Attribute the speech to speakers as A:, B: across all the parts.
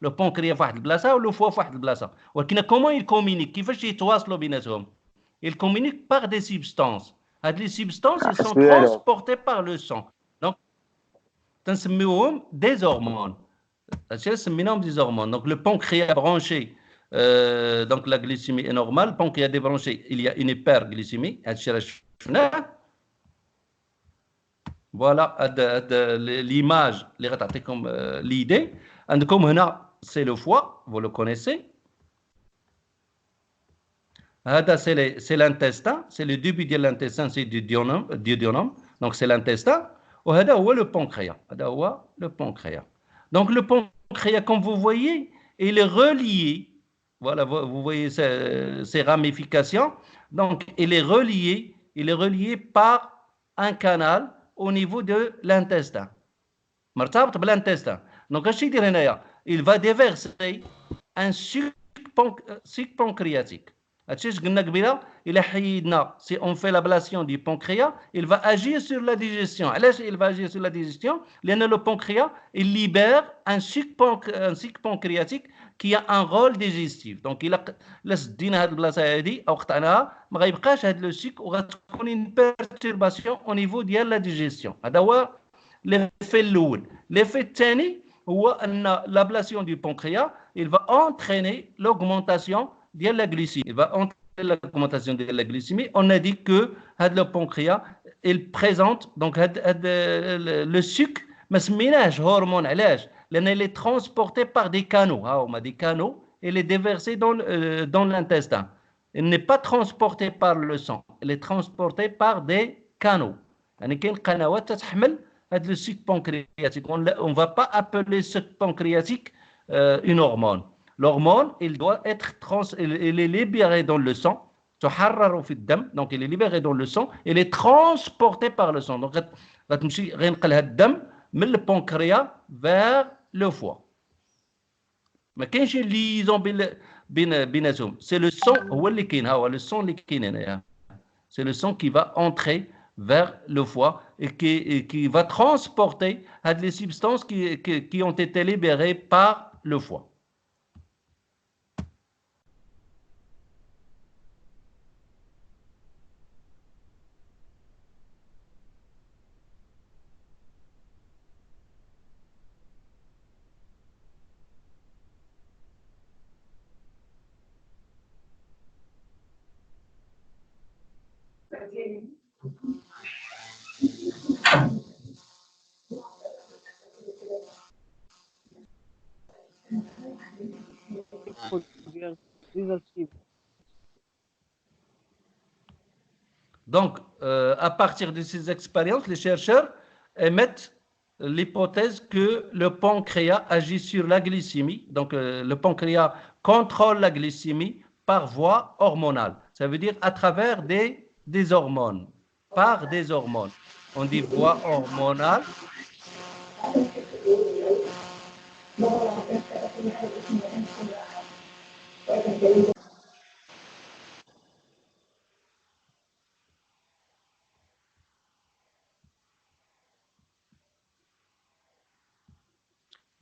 A: le pancréas في واحد البلاصه ou le foie في واحد البلاصه. ولكن comment ils communiquent كيفاش يتواصلوا بيناتهم؟ Ils communiquent par des substances. هاد les substances ils sont transportées par le sang. Donc تنسميوهم des hormones. هادشي سميناهم des hormones. Donc le pancréas branché donc la glycémie est normale, le pancréas débranché, il y a une hyperglycémie. هادشي راه شفناه. Voilà l'image اللي غتعطيكم l'idée. عندكم هنا c'est le foie, vous le connaissez. هذا c'est l'intestin, c'est le début de l'intestin, c'est du duodénum, donc c'est l'intestin. وهذا هو le pancréas. هذا هو le pancréas. Donc le pancréas, comme vous voyez, il est relié. Voilà, vous voyez ces ramifications. Donc il est relié par un canal au niveau de l'intestin. مرتبط بالintestin. Donc اش يدير هنايا؟ Il va déverser un suc pancréatique. هادشي اش قلنا قبيله الا حيدنا si on fait l'ablation du pancréas, il va agir sur la digestion. علاش il va agir sur la digestion؟ لان le pancréas il libère un suc pancréatique qui a un rôle digestif. Donc الا سدينا هاد البلاصه هادي او قطعناها ما غيبقاش هاد لو سيك وغتكون une perturbation au niveau ديال la digestion. هذا هو l'effet الاول. l'effet الثاني هو ان l'ablation du pancréas il va entraîner l'augmentation de la glycémie. Il va entraîner l'augmentation de la glycémie. On a dit que le pancréas il présente donc le sucre ما سميناهش هرمون. علاش؟ لان il est transporté par des canaux. On a des canaux et il est déversé dans l'intestin. Il n'est pas transporté par le sang, il est transporté par des canaux. يعني كاين قنوات تتحمل هذا le suc pancréatique. On ne va pas appeler ce pancréatique une hormone. L'hormone, il doit être il est libéré dans le sang. تحرر في الدم. Donc il est libéré dans le sang. Il est transporté par le sang. Donc غتمشي غينقل هذا الدم من البنكرياس vers le foie. ما كاينش liaison بيناتهم. C'est le sang هو اللي كاين. ها هو le sang اللي كاين هنايا. C'est le sang qui va entrer vers le foie et qui va transporter les substances qui ont été libérées par le foie. Donc, à partir de ces expériences, les chercheurs émettent l'hypothèse que le pancréas agit sur la glycémie. Donc, le pancréas contrôle la glycémie par voie hormonale. Ça veut dire à travers des hormones, par des hormones. On dit voie hormonale.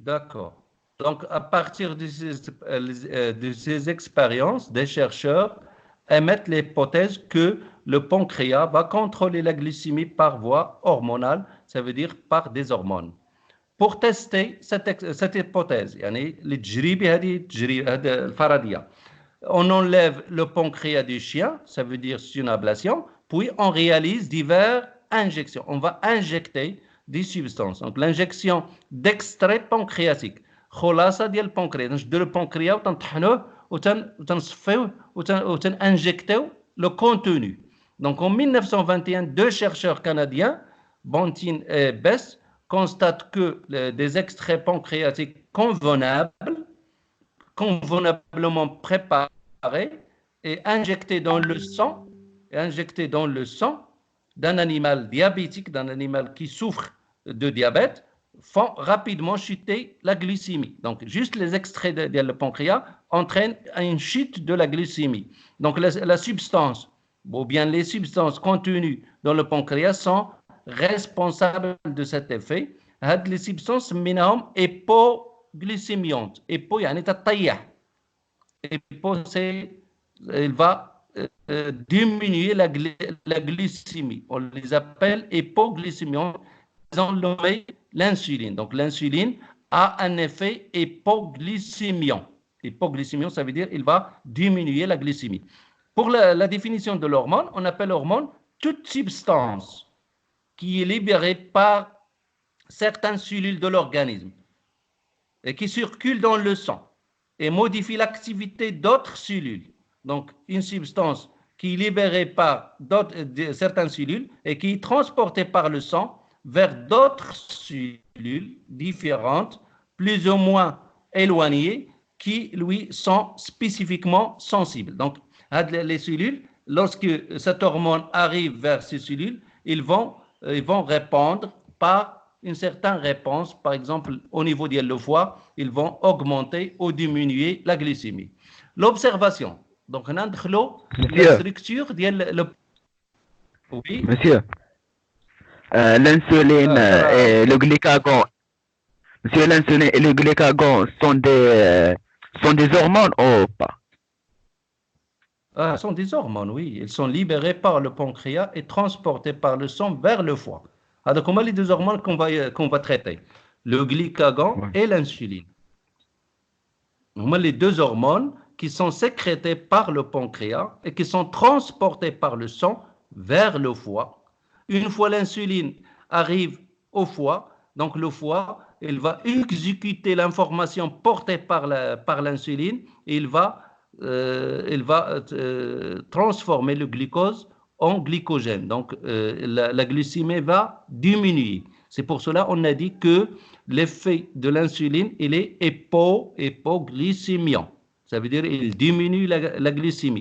A: D'accord. Donc, à partir de ces expériences, des chercheurs émettent l'hypothèse que le pancréas va contrôler la glycémie par voie hormonale, ça veut dire par des hormones. Pour tester cette hypothèse, on enlève le pancréas du chien, ça veut dire c'est une ablation, puis on réalise diverses injections. On va injecter des substances. Donc l'injection d'extrait pancréatique. خلاصة ديال البنكرياس نشدو البنكرياس وتنطحنوه وتنصفيوه وتنانجكتيو le contenu. Donc en 1921, deux chercheurs canadiens, Bontin et Bess, constatent que des extraits pancréatiques convenablement préparés et injectés dans le sang d'un animal diabétique, d'un animal qui souffre de diabète, font rapidement chuter la glycémie. Donc, juste les extraits de le pancréas entraînent une chute de la glycémie. Donc, la substance, ou bien les substances contenues dans le pancréas sont responsables de cet effet. Les substances minimum hypoglycémiante. Hypo يعني تطيح. Hypo c'est il va diminuer la glycémie. On les appelle hypoglycémiantes. Ils ont nommé l'insuline. Donc l'insuline a un effet hypoglycémiant. Hypoglycémiant, ça veut dire qu'il va diminuer la glycémie. Pour la définition de l'hormone, on appelle hormone toute substance qui est libérée par certaines cellules de l'organisme et qui circule dans le sang et modifie l'activité d'autres cellules. Donc, une substance qui est libérée par certaines cellules et qui est transportée par le sang vers d'autres cellules différentes, plus ou moins éloignées, qui, lui, sont spécifiquement sensibles. Donc, les cellules, lorsque cette hormone arrive vers ces cellules, ils vont répondre par une certaine réponse. Par exemple, au niveau de le foie, ils vont augmenter ou diminuer la glycémie. L'observation. Donc, on a la structure de
B: oui. Monsieur, l'insuline et le glucagon. Monsieur, l'insuline et le glucagon sont des hormones ou pas?
A: Sont des hormones, oui. Ils sont libérés par le pancréas et transportés par le sang vers le foie. Alors, comment les deux hormones qu'on va traiter? Le glucagon et l'insuline. Les deux hormones qui sont sécrétées par le pancréas et qui sont transportées par le sang vers le foie. Une fois l'insuline arrive au foie, donc le foie, il va exécuter l'information portée par l'insuline et il va transformer le glucose en glycogène. Donc, la glycémie va diminuer. C'est pour cela qu'on a dit que l'effet de l'insuline, il est hypoglycémiant. Ça veut dire qu'il diminue la glycémie.